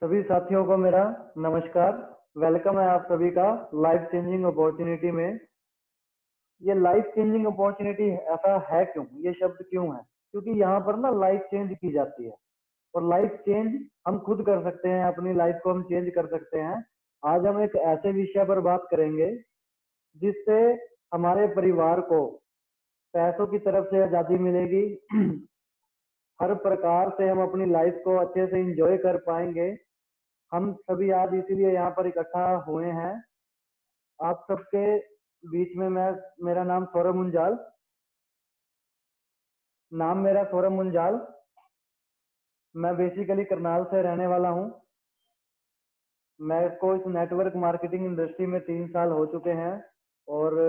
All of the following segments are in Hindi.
सभी साथियों को मेरा नमस्कार। वेलकम है आप सभी का लाइफ चेंजिंग अपॉर्चुनिटी में। ये लाइफ चेंजिंग अपॉर्चुनिटी ऐसा है क्यों, ये शब्द क्यों है? क्योंकि यहाँ पर ना लाइफ चेंज की जाती है और लाइफ चेंज हम खुद कर सकते हैं, अपनी लाइफ को हम चेंज कर सकते हैं। आज हम एक ऐसे विषय पर बात करेंगे जिससे हमारे परिवार को पैसों की तरफ से आज़ादी मिलेगी। हर प्रकार से हम अपनी लाइफ को अच्छे से एंजॉय कर पाएंगे। हम सभी आज इसीलिए यहाँ पर इकट्ठा हुए हैं। आप सबके बीच में मेरा नाम सौरभ मुंजाल। मेरा सौरभ मुंजाल। मैं बेसिकली करनाल से रहने वाला हूँ। मेरे को इस नेटवर्क मार्केटिंग इंडस्ट्री में 3 साल हो चुके हैं और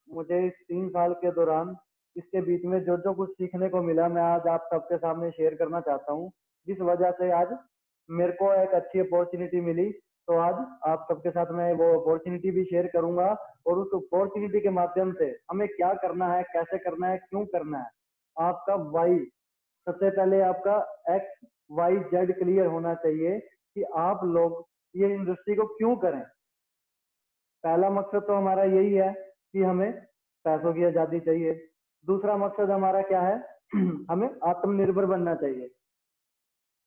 मुझे इस 3 साल के दौरान इसके बीच में जो जो कुछ सीखने को मिला मैं आज आप सबके सामने शेयर करना चाहता हूँ। जिस वजह से आज मेरे को एक अच्छी अपॉर्चुनिटी मिली, तो आज आप सबके साथ मैं वो अपॉर्चुनिटी भी शेयर करूंगा और उस अपॉर्चुनिटी के माध्यम से हमें क्या करना है, कैसे करना है, क्यों करना है। आपका वाई, सबसे पहले आपका एक्स वाई जेड क्लियर होना चाहिए कि आप लोग ये इंडस्ट्री को क्यों करें। पहला मकसद तो हमारा यही है कि हमें पैसों की आजादी चाहिए। दूसरा मकसद हमारा क्या है? हमें आत्मनिर्भर बनना चाहिए।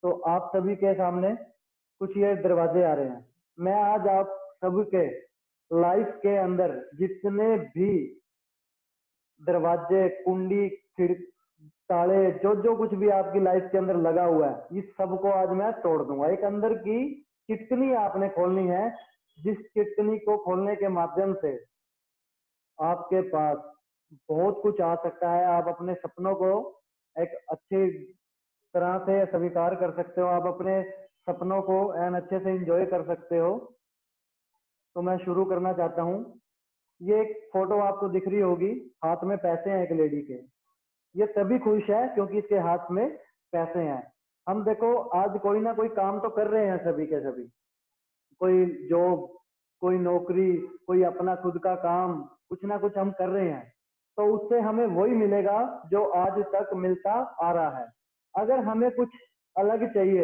तो आप सभी के सामने कुछ ये दरवाजे आ रहे हैं। मैं आज आप सबके लाइफ के अंदर जितने भी दरवाजे, कुंडी, खिड़की, ताले, जो जो कुछ भी आपकी लाइफ के अंदर लगा हुआ है, इस सबको आज मैं तोड़ दूंगा। एक अंदर की चिटकनी आपने खोलनी है, जिस चिटकनी को खोलने के माध्यम से आपके पास बहुत कुछ आ सकता है। आप अपने सपनों को एक अच्छी तरह से स्वीकार कर सकते हो, आप अपने सपनों को एन अच्छे से एंजॉय कर सकते हो। तो मैं शुरू करना चाहता हूँ। ये एक फोटो आपको दिख रही होगी, हाथ में पैसे हैं एक लेडी के। ये तभी खुश है क्योंकि इसके हाथ में पैसे हैं। हम देखो आज कोई ना कोई काम तो कर रहे हैं सभी के सभी, कोई जॉब, कोई नौकरी, कोई अपना खुद का काम, कुछ ना कुछ हम कर रहे हैं। तो उससे हमें वही मिलेगा जो आज तक मिलता आ रहा है। अगर हमें कुछ अलग चाहिए,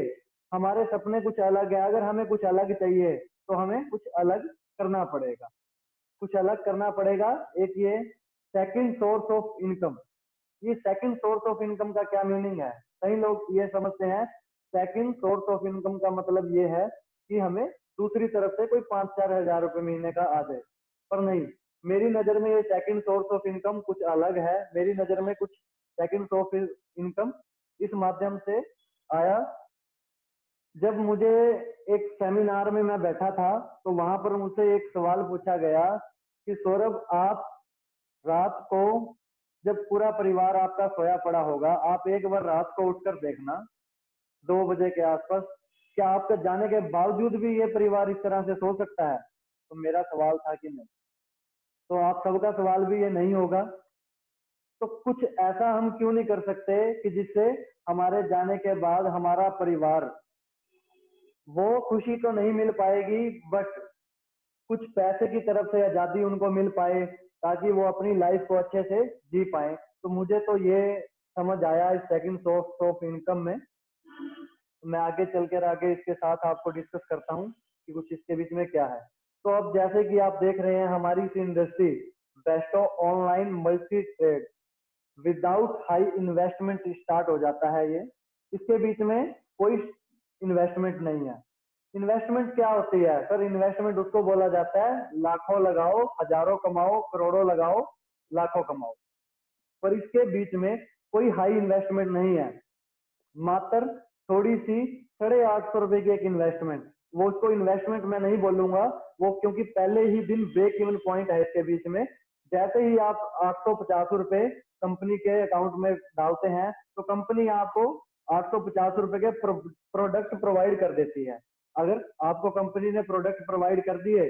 हमारे सपने कुछ अलग है, अगर हमें कुछ अलग चाहिए तो हमें कुछ अलग करना पड़ेगा। कुछ अलग करना पड़ेगा। एक ये सेकंड सोर्स ऑफ इनकम। ये सेकंड सोर्स ऑफ इनकम का क्या मीनिंग है? कई लोग ये समझते हैं सेकंड सोर्स ऑफ इनकम का मतलब ये है कि हमें दूसरी तरफ से कोई 5-4 हजार रुपए महीने का आ जाए, पर नहीं। मेरी नजर में ये सेकंड सोर्स ऑफ इनकम कुछ अलग है। मेरी नजर में कुछ सेकंड सोर्स इनकम इस माध्यम से आया जब मुझे एक सेमिनार में मैं बैठा था, तो वहां पर मुझसे एक सवाल पूछा गया कि सौरभ, आप रात को जब पूरा परिवार आपका सोया पड़ा होगा, आप एक बार रात को उठकर देखना 2 बजे के आसपास, क्या आपके जाने के बावजूद भी ये परिवार इस तरह से सो सकता है? तो मेरा सवाल था कि नहीं। तो आप सबका सवाल भी ये नहीं होगा। तो कुछ ऐसा हम क्यों नहीं कर सकते कि जिससे हमारे जाने के बाद हमारा परिवार, वो खुशी तो नहीं मिल पाएगी बट कुछ पैसे की तरफ से आजादी उनको मिल पाए, ताकि वो अपनी लाइफ को अच्छे से जी पाए। तो मुझे तो ये समझ आया इस सेकंड सोर्स ऑफ इनकम में। मैं आगे चलकर आगे इसके साथ आपको डिस्कस करता हूँ कि कुछ इसके बीच में क्या है। तो अब जैसे कि आप देख रहे हैं, हमारी इस industry Bairstow online multi trade without high investment start हो जाता है। ये इसके बीच में कोई इन्वेस्टमेंट नहीं है। इन्वेस्टमेंट क्या होती है सर? इन्वेस्टमेंट उसको बोला जाता है लाखों लगाओ, हजारों कमाओ, करोड़ों लगाओ, लाखों कमाओ। पर इसके बीच में कोई हाई इन्वेस्टमेंट नहीं है। मात्र थोड़ी सी 850 रुपए की एक इन्वेस्टमेंट, वो उसको इन्वेस्टमेंट मैं नहीं बोलूंगा वो, क्योंकि पहले ही दिन ब्रेक इवन पॉइंट है इसके बीच में। जैसे ही आप 850 रुपए कंपनी के अकाउंट में डालते हैं, तो कंपनी आपको 850 रुपए के प्रोडक्ट प्रोवाइड कर देती है। अगर आपको कंपनी ने प्रोडक्ट प्रोवाइड कर दिए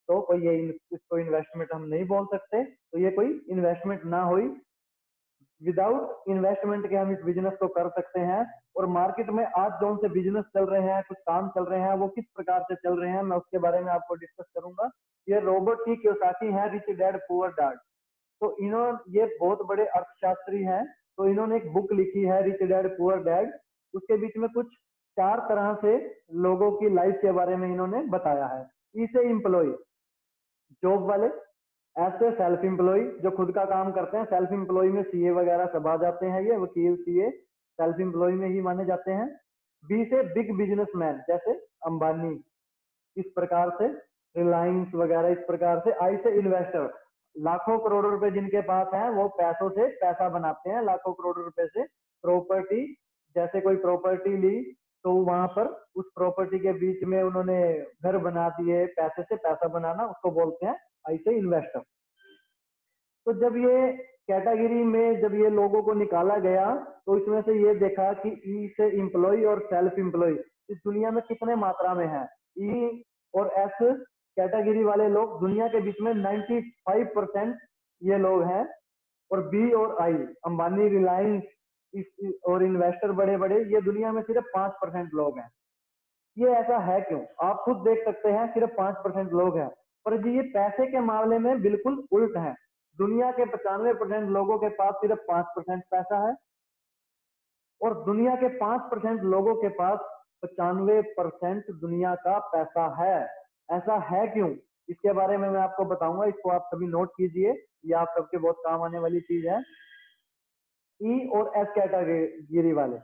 तो कोई ये इसको इन्वेस्टमेंट हम नहीं बोल सकते। तो ये कोई इन्वेस्टमेंट ना हुई। विदाउट इन्वेस्टमेंट के हम इस बिजनेस को कर सकते हैं। और मार्केट में आज जो से बिजनेस चल रहे हैं, कुछ काम चल रहे हैं, वो किस प्रकार से चल रहे हैं, मैं उसके बारे में आपको डिस्कस करूंगा। ये रॉबर्ट टी कियोसाकी हैं, रिच डैड पुअर डैड। तो इन्होंने, ये बहुत बड़े अर्थशास्त्री हैं, तो इन्होंने एक बुक लिखी है रिच डैड पुअर डैड। उसके बीच में कुछ 4 तरह से लोगों की लाइफ के बारे में इन्होंने बताया है। ई से एम्प्लॉय, जॉब वाले। एस से सेल्फ एम्प्लॉय, जो खुद का काम करते हैं। सेल्फ एम्प्लॉय में सीए वगैरह सब आ जाते हैं, ये वकील सीए सेल्फ एम्प्लॉय में ही माने जाते हैं। बी से बिग बिजनेसमैन, जैसे अंबानी, इस प्रकार से रिलायंस वगैरह, इस प्रकार से। आई से इन्वेस्टर, लाखों करोड़ों रुपए जिनके पास है वो पैसों से पैसा बनाते हैं, लाखों करोड़ों रुपए से। प्रॉपर्टी, जैसे कोई प्रॉपर्टी ली तो वहां पर उस प्रॉपर्टी के बीच में उन्होंने घर बना दिए, पैसे से पैसा बनाना, उसको बोलते हैं आई से इन्वेस्टर। तो जब ये कैटेगरी में जब ये लोगों को निकाला गया तो इसमें से ये देखा कि ई से एम्प्लॉय और सेल्फ एम्प्लॉय इस दुनिया में कितने मात्रा में है। ई और एस कैटेगरी वाले लोग दुनिया के बीच में 95% ये लोग हैं। और बी और आई, अंबानी, रिलायंस और इन्वेस्टर बड़े बड़े, ये दुनिया में सिर्फ 5% लोग हैं। ये ऐसा है क्यों? आप खुद देख सकते हैं, सिर्फ 5% लोग हैं। पर जी ये पैसे के मामले में बिल्कुल उल्ट है। दुनिया के 95% लोगों के पास सिर्फ 5% पैसा है, और दुनिया के 5% लोगों के पास 95% दुनिया का पैसा है। ऐसा है क्यों? इसके बारे में मैं आपको बताऊंगा, इसको आप सभी नोट कीजिए, ये आप सबके बहुत काम आने वाली चीज है। ई और एस कैटेगरी वाले,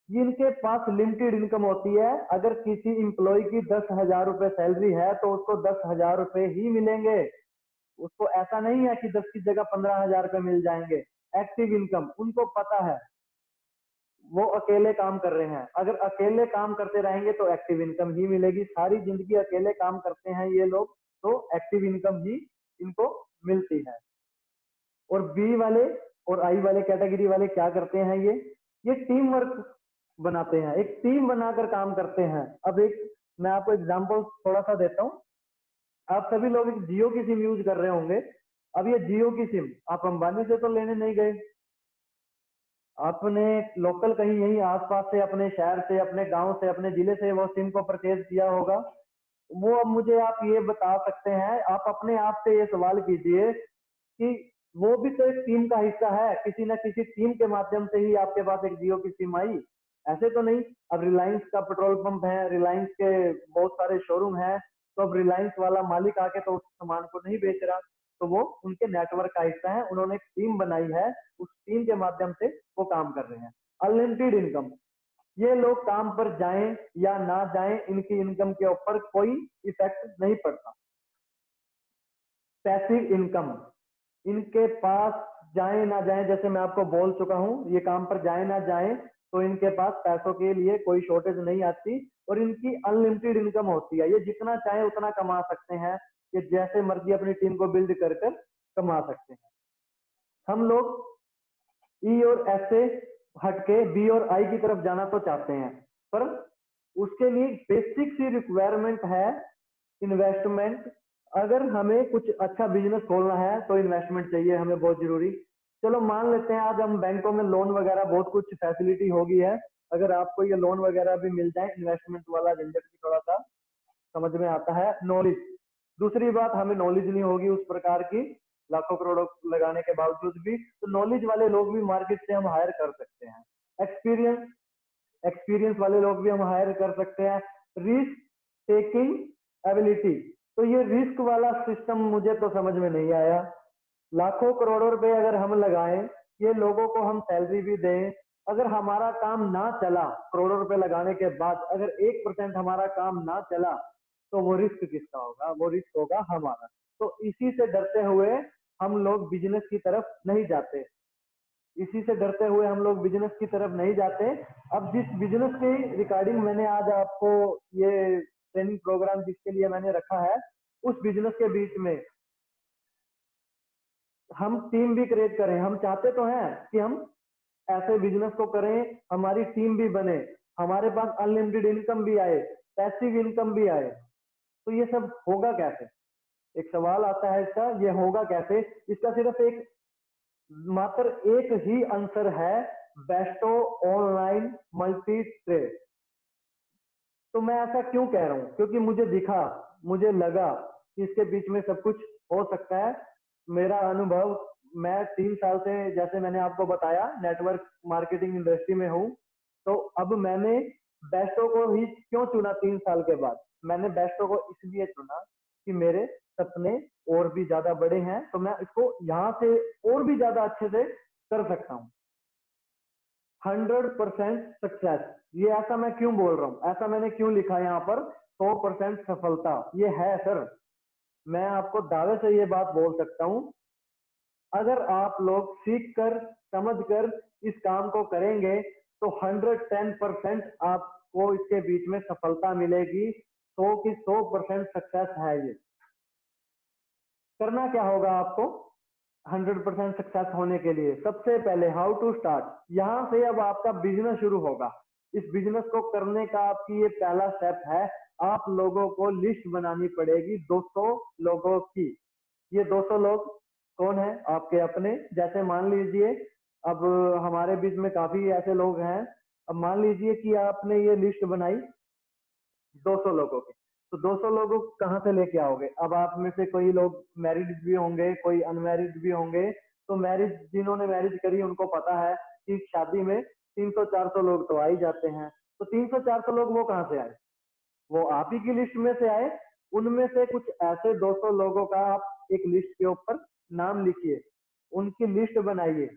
जिनके पास लिमिटेड इनकम होती है। अगर किसी एम्प्लॉय की 10,000 रुपए सैलरी है तो उसको 10,000 रुपए ही मिलेंगे। उसको ऐसा नहीं है कि 10 की जगह 15,000 रुपए मिल जाएंगे। एक्टिव इनकम, उनको पता है वो अकेले काम कर रहे हैं। अगर अकेले काम करते रहेंगे तो एक्टिव इनकम ही मिलेगी। सारी जिंदगी अकेले काम करते हैं ये लोग, तो एक्टिव इनकम ही इनको मिलती है। और बी वाले और आई वाले कैटेगरी वाले क्या करते हैं? ये टीम वर्क बनाते हैं, एक टीम बनाकर काम करते हैं। अब एक मैं आपको एग्जांपल थोड़ा सा देता हूँ। आप सभी लोग एक जियो की सिम यूज कर रहे होंगे। अब ये जियो की सिम आप अंबानी से तो लेने नहीं गए, आपने लोकल कहीं यहीं आसपास से, अपने शहर से, अपने गांव से, अपने जिले से वो सिम को परचेज किया होगा। वो अब मुझे आप ये बता सकते हैं, आप अपने आप से ये सवाल कीजिए कि वो भी तो एक टीम का हिस्सा है। किसी न किसी टीम के माध्यम से ही आपके पास एक जियो की सिम आई, ऐसे तो नहीं। अब रिलायंस का पेट्रोल पंप है, रिलायंस के बहुत सारे शोरूम है, तो अब रिलायंस वाला मालिक आके तो उस सामान को नहीं बेच रहा, तो वो उनके नेटवर्क का हिस्सा है। उन्होंने एक टीम बनाई है, उस टीम के माध्यम से वो काम कर रहे हैं। अनलिमिटेड इनकम, ये लोग काम पर जाएं या ना जाएं, इनकी इनकम के ऊपर कोई इफेक्ट नहीं पड़ता। पैसिव इनकम, इनके पास जाए ना जाए, जैसे मैं आपको बोल चुका हूं, ये काम पर जाए ना जाए तो इनके पास पैसों के लिए कोई शॉर्टेज नहीं आती, और इनकी अनलिमिटेड इनकम होती है। ये जितना चाहे उतना कमा सकते हैं, ये जैसे मर्जी अपनी टीम को बिल्ड कर कर कमा सकते हैं। हम लोग ई और एस से हटके बी और आई की तरफ जाना तो चाहते हैं, पर उसके लिए बेसिक सी रिक्वायरमेंट है इन्वेस्टमेंट। अगर हमें कुछ अच्छा बिजनेस खोलना है तो इन्वेस्टमेंट चाहिए हमें, बहुत जरूरी। चलो मान लेते हैं आज हम बैंकों में लोन वगैरह बहुत कुछ फैसिलिटी होगी है, अगर आपको ये लोन वगैरह भी मिल जाए, इन्वेस्टमेंट वाला झंझट भी थोड़ा सा समझ में आता है। नॉलेज, दूसरी बात, हमें नॉलेज नहीं होगी उस प्रकार की, लाखों करोड़ों लगाने के बावजूद भी, तो नॉलेज वाले लोग भी मार्केट से हम हायर कर सकते हैं। एक्सपीरियंस, एक्सपीरियंस वाले लोग भी हम हायर कर सकते हैं। रिस्क टेकिंग एबिलिटी, तो ये रिस्क वाला सिस्टम मुझे तो समझ में नहीं आया। लाखों करोड़ों रुपए अगर हम लगाएं, ये लोगों को हम सैलरी भी दें, अगर हमारा काम ना चला, करोड़ों रुपए लगाने के बाद अगर 1% हमारा काम ना चला, तो वो रिस्क किसका होगा? वो रिस्क होगा हमारा। तो इसी से डरते हुए हम लोग बिजनेस की तरफ नहीं जाते, इसी से डरते हुए हम लोग बिजनेस की तरफ नहीं जाते। अब जिस बिजनेस की रिगार्डिंग मैंने आज आपको ये ट्रेनिंग प्रोग्राम जिसके लिए मैंने रखा है, उस बिजनेस के बीच में हम टीम भी क्रिएट करें। हम चाहते तो हैं कि हम ऐसे बिजनेस को करें, हमारी टीम भी बने, हमारे पास अनलिमिटेड इनकम भी आए, पैसिव इनकम भी आए। तो ये सब होगा कैसे? एक सवाल आता है इसका, ये होगा कैसे? इसका सिर्फ एक, मात्र एक ही आंसर है, बेस्टो ऑनलाइन मल्टी ट्रेड। तो मैं ऐसा क्यों कह रहा हूँ? क्योंकि मुझे दिखा, मुझे लगा कि इसके बीच में सब कुछ हो सकता है। मेरा अनुभव, मैं 3 साल से, जैसे मैंने आपको बताया, नेटवर्क मार्केटिंग इंडस्ट्री में हूँ। तो अब मैंने बेस्टो को ही क्यों चुना 3 साल के बाद? मैंने बेस्टो को इसलिए चुना कि मेरे सपने और भी ज्यादा बड़े हैं, तो मैं इसको यहाँ से और भी ज्यादा अच्छे से कर सकता हूँ। 100% सक्सेस, ये ऐसा मैं क्यों बोल रहा हूँ, ऐसा मैंने क्यों लिखा है यहाँ पर 100% सफलता, ये है सर। मैं आपको दावे से ये बात बोल सकता हूँ, अगर आप लोग सीख कर समझ कर इस काम को करेंगे तो 110% आपको इसके बीच में सफलता मिलेगी। 100 की 100% सक्सेस है ये। करना क्या होगा आपको 100% सक्सेस होने के लिए? सबसे पहले हाउ टू स्टार्ट, यहाँ से अब आपका बिजनेस शुरू होगा। इस बिजनेस को करने का आपकी ये पहला स्टेप है, आप लोगों को लिस्ट बनानी पड़ेगी 200 लोगों की। ये 200 लोग कौन है? आपके अपने। जैसे मान लीजिए अब हमारे बीच में काफी ऐसे लोग हैं, अब मान लीजिए कि आपने ये लिस्ट बनाई 200 लोगों की, तो 200 लोगों को कहाँ से लेके आओगे? अब आप में से कोई लोग मैरिड भी होंगे, कोई अनमैरिड भी होंगे। तो मैरिज, जिन्होंने मैरिज करी उनको पता है कि शादी में 300-400 लोग तो आ ही जाते हैं। तो 300-400 लोग वो कहाँ से आए? वो आप ही की लिस्ट में से आए। उनमें से कुछ ऐसे 200 लोगों का आप एक लिस्ट के ऊपर नाम लिखिए, उनकी लिस्ट बनाइए।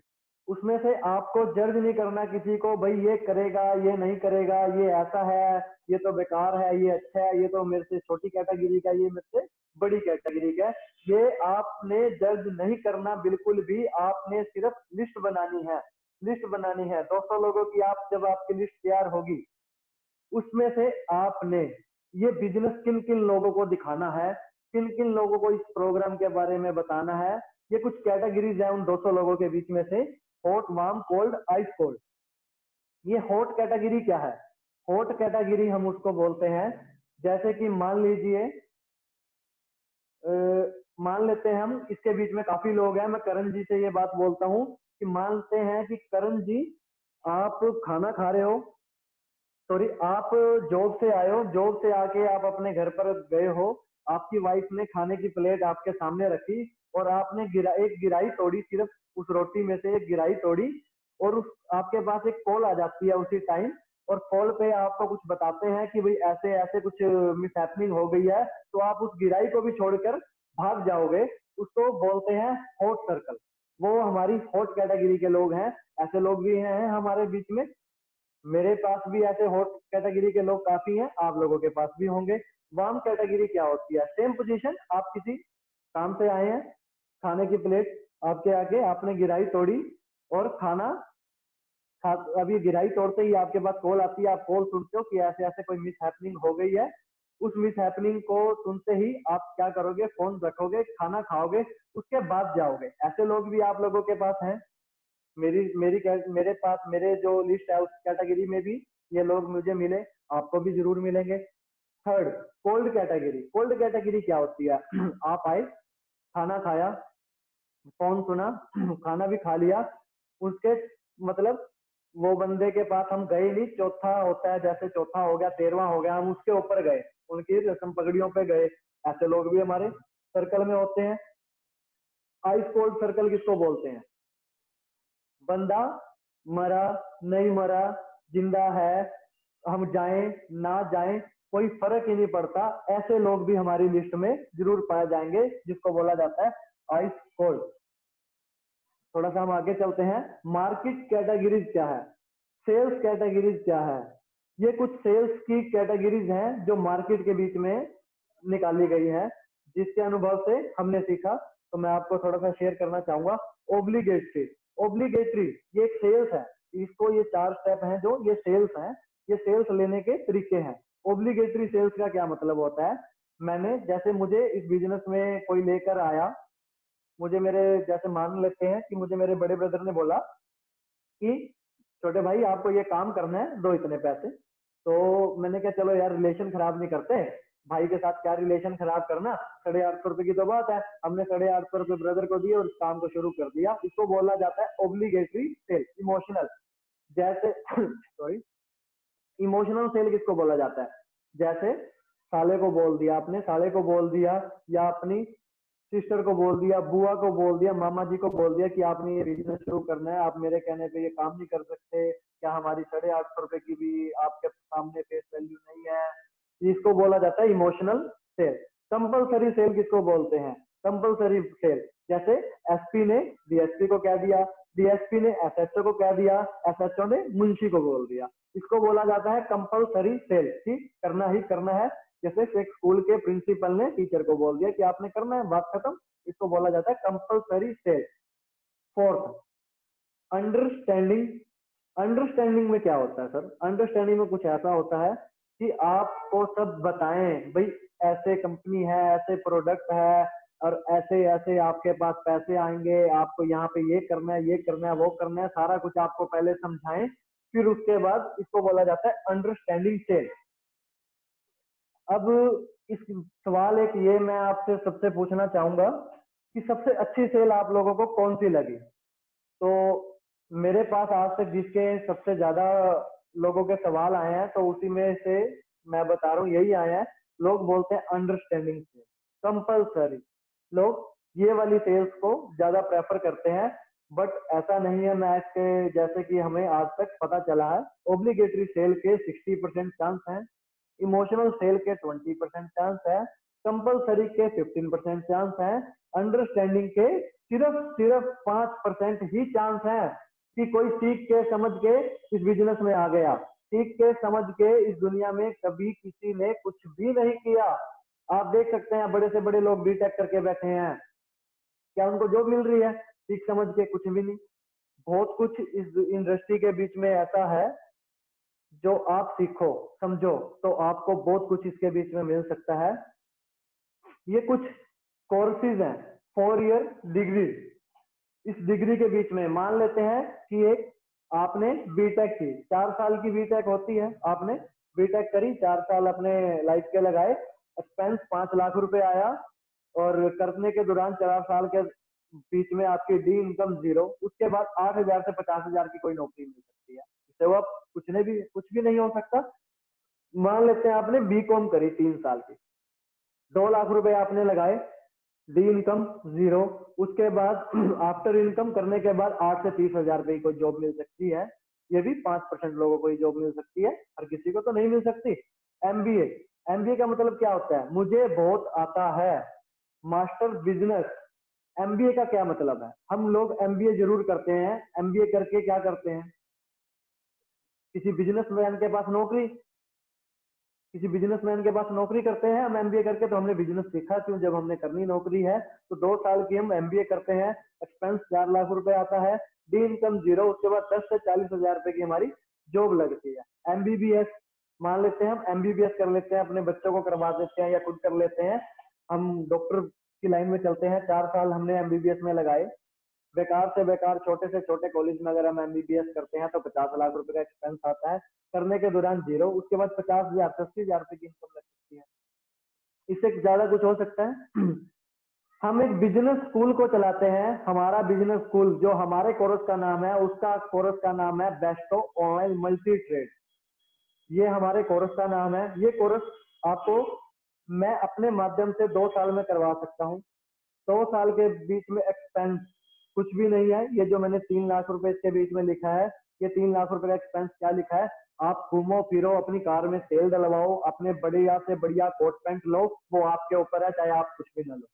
उसमें से आपको जज नहीं करना किसी को, भाई ये करेगा ये नहीं करेगा, ये ऐसा है, ये तो बेकार है, ये अच्छा है, ये तो मेरे से छोटी कैटेगरी का, ये मेरे से बड़ी कैटेगरी का। ये आपने जज नहीं करना बिल्कुल भी, आपने सिर्फ लिस्ट बनानी है। लिस्ट बनानी है 200 लोगों की। आप जब आपकी लिस्ट तैयार होगी, उसमें से आपने ये बिजनेस किन किन लोगों को दिखाना है, किन किन लोगों को इस प्रोग्राम के बारे में बताना है। ये कुछ कैटेगरीज है उन 200 लोगों के बीच में से, hot, warm, cold, ice cold. ये हॉट कैटेगरी क्या है? हॉट कैटेगरी हम उसको बोलते हैं, जैसे कि मान लीजिए मान लेते हैं हम, इसके बीच में काफी लोग हैं, मैं करण जी से ये बात बोलता हूँ कि मानते हैं कि करण जी आप खाना खा रहे हो, सॉरी आप जॉब से आए हो, जॉब से आके आप अपने घर पर गए हो, आपकी वाइफ ने खाने की प्लेट आपके सामने रखी और आपने एक गिराई तोड़ी, सिर्फ उस रोटी में से एक गिराई तोड़ी, और उस आपके पास एक कॉल आ जाती है उसी टाइम, और कॉल पे आपको कुछ बताते हैं कि भाई ऐसे ऐसे कुछ मिसहैपनिंग हो गई है, तो आप उस गिराई को भी छोड़कर भाग जाओगे। उसको बोलते हैं हॉट सर्कल। वो हमारी हॉट कैटेगरी के लोग हैं। ऐसे लोग भी हैं हमारे बीच में, मेरे पास भी ऐसे हॉट कैटेगरी के लोग काफी हैं, आप लोगों के पास भी होंगे। वार्म कैटेगरी क्या होती है? सेम पोजीशन, आप किसी काम से आए हैं, खाने की प्लेट आपके आगे, आपने गिराई तोड़ी और खाना खा, अभी गिराई तोड़ते ही आपके पास कॉल आती है, आप कॉल सुनते हो कि ऐसे ऐसे कोई मिस हैपनिंग हो गई है। उस मिस हैपनिंग को सुनते ही आप क्या करोगे? फोन रखोगे, खाना खाओगे, उसके बाद जाओगे। ऐसे लोग भी आप लोगों के पास हैं। मेरे पास, मेरे जो लिस्ट है उस कैटेगरी में भी ये लोग मुझे मिले, आपको भी जरूर मिलेंगे। Third, cold category. Cold category क्या होती है? आप आए, खाना खाया, फोन सुना, खाना भी खा लिया, उसके मतलब वो बंदे के पास हम गए नहीं, चौथा होता है, जैसे चौथा हो गया, 13वां हो गया, हम उसके ऊपर गए, उनकी रस्म पगड़ियों पे गए। ऐसे लोग भी हमारे सर्कल में होते हैं। आइस कोल्ड सर्कल किसको बोलते हैं? बंदा मरा, नहीं मरा, जिंदा है, हम जाएं ना जाएं, कोई फर्क ही नहीं पड़ता, ऐसे लोग भी हमारी लिस्ट में जरूर पाए जाएंगे, जिसको बोला जाता है आइस कोल्ड। थोड़ा सा हम आगे चलते हैं। मार्केट कैटेगरीज क्या है? सेल्स कैटेगरीज क्या है? ये कुछ सेल्स की कैटेगरीज हैं जो मार्केट के बीच में निकाली गई है, जिसके अनुभव से हमने सीखा, तो मैं आपको थोड़ा सा शेयर करना चाहूंगा। ओब्लिगेटरी। ओब्लिगेटरी ये एक सेल्स है, इसको ये 4 स्टेप हैं जो ये सेल्स हैं, ये सेल्स लेने के तरीके हैं। ओब्लिगेटरी सेल्स का क्या मतलब होता है? मैंने, जैसे मुझे इस बिजनेस में कोई लेकर आया, मुझे मेरे, जैसे मान लेते हैं कि मुझे मेरे बड़े ब्रदर ने बोला कि छोटे भाई आपको ये काम करना है, दो इतने पैसे। तो मैंने कहा चलो यार, रिलेशन खराब नहीं करते, भाई के साथ क्या रिलेशन खराब करना, 850 रुपए की तो बात है। हमने 850 रुपए ब्रदर को दिए और इस काम को शुरू कर दिया। इसको बोला जाता है ओब्लिगेटरी सेल। इमोशनल, जैसे सॉरी, इमोशनल सेल किसको बोला जाता है? जैसे साले को बोल दिया, आपने साले को बोल दिया, या अपनी सिस्टर को बोल दिया, बुआ को बोल दिया, मामा जी को बोल दिया कि आपने ये बिजनेस शुरू करना है, आप मेरे कहने पे ये काम नहीं कर सकते क्या? हमारी 850 रुपए की भी आपके सामने फेस वैल्यू नहीं है। इसको बोला जाता है इमोशनल सेल। कंपलसरी सेल किसको बोलते हैं? कंपलसरी सेल जैसे एसपी ने डीएसपी को कह दिया, डीएसपी ने एसएचओ को कह दिया, एसएचओ ने मुंशी को बोल दिया। इसको बोला जाता है कंपलसरी सेल कि करना ही करना है। जैसे एक स्कूल के प्रिंसिपल ने टीचर को बोल दिया कि आपने करना है, बात खत्म। इसको बोला जाता है compulsory sale. Fourth, understanding. Understanding में क्या होता है सर? अंडरस्टैंडिंग में कुछ ऐसा होता है कि आपको सब बताएं, भाई ऐसे कंपनी है, ऐसे प्रोडक्ट है, और ऐसे ऐसे आपके पास पैसे आएंगे, आपको यहाँ पे ये करना है, ये करना है, वो करना है, सारा कुछ आपको पहले समझाएं, फिर उसके बाद इसको बोला जाता है अंडरस्टैंडिंग सेल। अब इस सवाल एक ये मैं आपसे सबसे पूछना चाहूंगा कि सबसे अच्छी सेल आप लोगों को कौन सी लगी? तो मेरे पास आज तक जिसके सबसे ज्यादा लोगों के सवाल आए हैं, तो उसी में से मैं बता रहा हूँ यही आया है। लोग बोलते हैं अंडरस्टैंडिंग सेल, कंपलसरी। लोग ये वाली सेल्स को ज्यादा प्रेफर करते हैं, बट ऐसा नहीं है। मैं इसके जैसे कि हमें आज तक पता चला है, ओब्लिगेटरी सेल के 60% चांस हैं, इमोशनल सेल के 20% चांस है, कंपलसरी के 15% चांस है, अंडरस्टैंडिंग के सिर्फ 5% ही चांस है कि कोई सीख के समझ के इस बिजनेस में आ गया। सीख के समझ के इस दुनिया में कभी किसी ने कुछ भी नहीं किया। आप देख सकते हैं बड़े से बड़े लोग बीटेक करके बैठे हैं, क्या उनको जॉब मिल रही है? सीख समझ के कुछ भी नहीं। बहुत कुछ इस इंडस्ट्री के बीच में ऐसा है जो आप सीखो समझो तो आपको बहुत कुछ इसके बीच में मिल सकता है। ये कुछ कोर्सेज हैं, 4 ईयर डिग्री। इस डिग्री के बीच में मान लेते हैं कि एक आपने बीटेक की, 4 साल की बीटेक होती है, आपने बीटेक करी, 4 साल अपने लाइफ के लगाए, एक्सपेंस 5 लाख रुपए आया, और करने के दौरान 4 साल के बीच में आपकी डी इनकम 0। उसके बाद 8,000 से 50,000 की कोई नौकरी मिल सकती है, इससे वो आप कुछ भी नहीं हो सकता। मान लेते हैं आपने बीकॉम करी 3 साल की, 2 लाख रुपए आपने लगाए, डी इनकम 0। उसके बाद आफ्टर इनकम करने के बाद 8 से 30 हजार रुपए की कोई जॉब मिल सकती है। ये भी 5% लोगों को ही जॉब मिल सकती है, हर किसी को तो नहीं मिल सकती। एमबीए, एमबीए का मतलब क्या होता है? मुझे बहुत आता है, मास्टर बिजनेस। एमबीए का क्या मतलब है? हम लोग एमबीए जरूर करते हैं, एमबीए करके क्या करते हैं? किसी बिजनेसमैन के पास नौकरी, किसी बिजनेसमैन के पास नौकरी करते हैं हम एमबीए करके। तो हमने बिजनेस सीखा क्यों? जब हमने करनी नौकरी है तो 2 साल की हम एमबीए करते हैं, एक्सपेंस 4 लाख रुपए आता है, डी इनकम 0। उसके बाद 10 से 40 हजार रुपए की हमारी जॉब लगती है। एमबीबीएस, मान लेते हैं हम एमबीबीएस कर लेते हैं, अपने बच्चों को करवा देते हैं या खुद कर लेते हैं, हम डॉक्टर की लाइन में चलते हैं, 4 साल हमने एमबीबीएस में लगाए, बेकार से बेकार छोटे से छोटे कॉलेज में अगर हम एमबीबीएस करते हैं तो 50 लाख रुपए का एक्सपेंस आता है, करने के दौरान 0। उसके बाद 50,000 80,000 रुपए की इनकम लग सकती है। इससे ज्यादा कुछ हो सकता है? हम एक बिजनेस स्कूल को चलाते हैं, हमारा बिजनेस स्कूल जो हमारे कोर्स का नाम है, उसका कोर्स का नाम है बेस्टो ऑनलाइन मल्टी ट्रेड। ये हमारे कोर्स का नाम है। ये कोर्स आपको मैं अपने माध्यम से 2 साल में करवा सकता हूँ। 2 साल के बीच में एक्सपेंस कुछ भी नहीं है। ये जो मैंने 3 लाख रुपए इसके बीच में लिखा है, ये 3 लाख रुपए का एक्सपेंस क्या लिखा है? आप घूमो फिरो, अपनी कार में तेल डलवाओ, अपने बढ़िया से बढ़िया कोट पैंट लो, वो आपके ऊपर है, चाहे आप कुछ भी ना लो।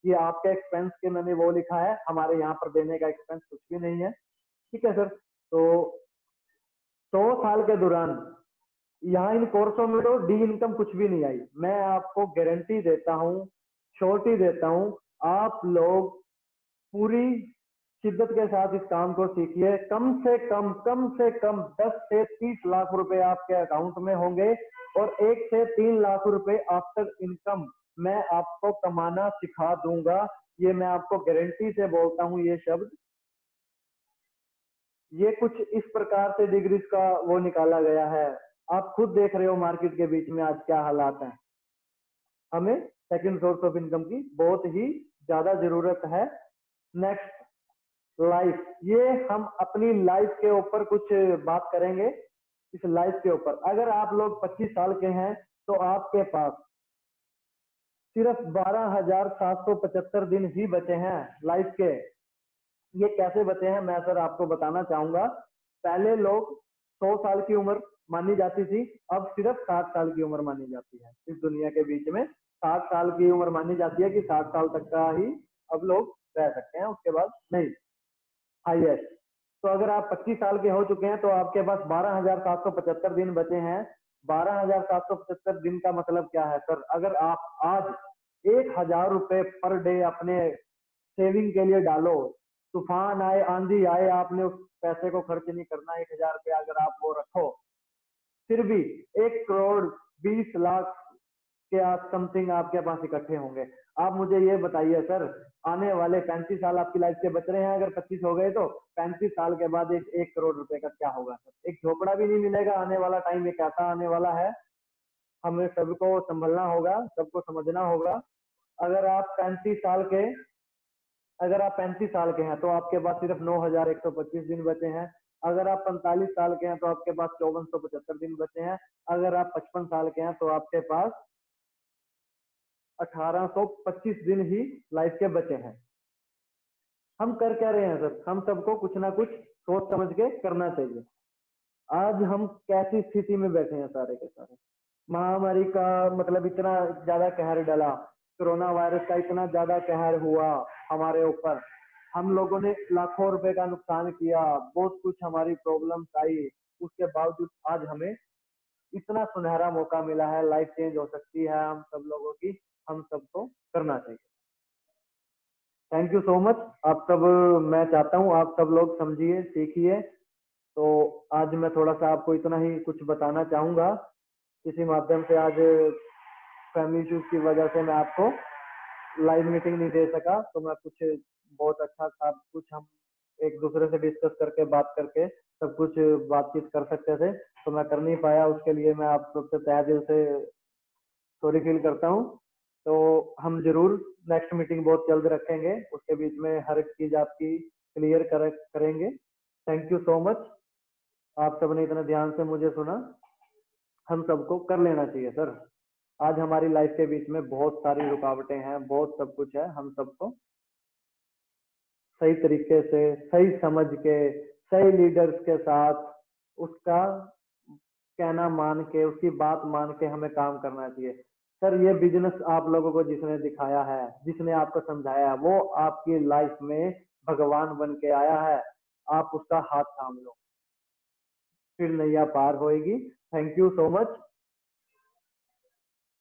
ये आपके एक्सपेंस के मैंने वो लिखा है, हमारे यहाँ पर देने का एक्सपेंस कुछ भी नहीं है। ठीक है सर। तो 100 साल के दौरान यहाँ इन कोर्सों में तो डी इनकम कुछ भी नहीं आई। मैं आपको गारंटी देता हूँ, श्योरिटी देता हूँ, आप लोग पूरी शिद्दत के साथ इस काम को सीखिए। कम से कम 10 से 30 लाख रुपए आपके अकाउंट में होंगे, और 1 से 3 लाख रुपए आफ्टर इनकम मैं आपको कमाना सिखा दूंगा। ये मैं आपको गारंटी से बोलता हूँ ये शब्द। ये कुछ इस प्रकार से डिग्रीज का वो निकाला गया है। आप खुद देख रहे हो मार्केट के बीच में आज क्या हालात हैं। हमें सेकंड सोर्स ऑफ इनकम की बहुत ही ज्यादा जरूरत है। Next, life. ये हम अपनी लाइफ के ऊपर कुछ बात करेंगे। इस लाइफ के ऊपर, अगर आप लोग 25 साल के हैं तो आपके पास सिर्फ 12,775 दिन ही बचे हैं लाइफ के। ये कैसे बचे हैं मैं सर आपको बताना चाहूंगा। पहले लोग 100 साल की उम्र मानी जाती थी, अब सिर्फ 60 साल की उम्र मानी जाती है। इस दुनिया के बीच में 60 साल की उम्र मानी जाती है कि 60 साल तक का ही अब लोग रह सकते हैं, उसके बाद नहीं, हाईएस्ट। तो अगर आप 25 साल के हो चुके हैं तो आपके पास 12,775 दिन बचे हैं। 12,775 दिन का मतलब क्या है सर? अगर आप आज 1,000 रुपए पर डे अपने सेविंग के लिए डालो, तूफान आए आंधी आए आपने उस पैसे को खर्च नहीं करना। 1,000 रुपया अगर आप वो रखो, फिर भी 1,20,00,000 के आप समथिंग आपके पास इकट्ठे होंगे। आप मुझे ये बताइए सर, आने वाले 35 साल आपकी लाइफ के बच रहे हैं, अगर 25 हो गए तो 35 साल के बाद 1 करोड़ रुपए का क्या होगा सर? एक झोपड़ा भी नहीं मिलेगा। आने वाला टाइम एक ऐसा आने वाला है, हमें सबको संभलना होगा, सबको समझना होगा। अगर आप 35 साल के अगर आप 35 साल के हैं तो आपके पास सिर्फ 9,125 दिन बचे हैं। अगर आप 45 साल के हैं तो आपके पास 5,475 दिन बचे हैं। अगर आप 55 साल के हैं तो आपके पास 1,825 दिन ही लाइफ के बचे हैं। हम कर क्या रहे हैं सर? हम सबको कुछ ना कुछ सोच समझ के करना चाहिए। आज हम कैसी स्थिति में बैठे हैं सारे के सारे? महामारी का मतलब इतना ज्यादा कहर डला, कोरोना वायरस का इतना ज्यादा कहर हुआ हमारे ऊपर, हम लोगों ने लाखों रुपए का नुकसान किया, बहुत कुछ हमारी प्रॉब्लम्स आई। उसके बावजूद आज हमें इतना सुनहरा मौका मिला है, लाइफ चेंज हो सकती है हम सब लोगों की। हम सबको करना चाहिए। Thank you so much. आप सब, मैं चाहता हूँ आप सब लोग समझिए, सीखिए। तो आज मैं थोड़ा सा आपको इतना ही कुछ बताना चाहूंगा। इसी माध्यम से आज फैमिली इश्यूज की वजह से मैं आपको लाइव मीटिंग नहीं दे सका, तो मैं कुछ बहुत अच्छा था, कुछ हम एक दूसरे से डिस्कस करके बात करके सब कुछ बातचीत कर सकते थे, तो मैं कर नहीं पाया। उसके लिए मैं आप सबसे तहे दिल से सॉरी फील करता हूँ। तो हम जरूर नेक्स्ट मीटिंग बहुत जल्द रखेंगे, उसके बीच में हर एक चीज आपकी क्लियर करेंगे। Thank you so much. आप सबने इतना ध्यान से मुझे सुना। हम सबको कर लेना चाहिए सर। आज हमारी लाइफ के बीच में बहुत सारी रुकावटें हैं, बहुत सब कुछ है। हम सबको सही तरीके से, सही समझ के, सही लीडर्स के साथ उसका कहना मान के, उसकी बात मान के हमें काम करना चाहिए। सर ये बिजनेस आप लोगों को जिसने दिखाया है, जिसने आपको समझाया है, वो आपकी लाइफ में भगवान बन के आया है। आप उसका हाथ थाम लो, फिर नैया पार होएगी। Thank you so much.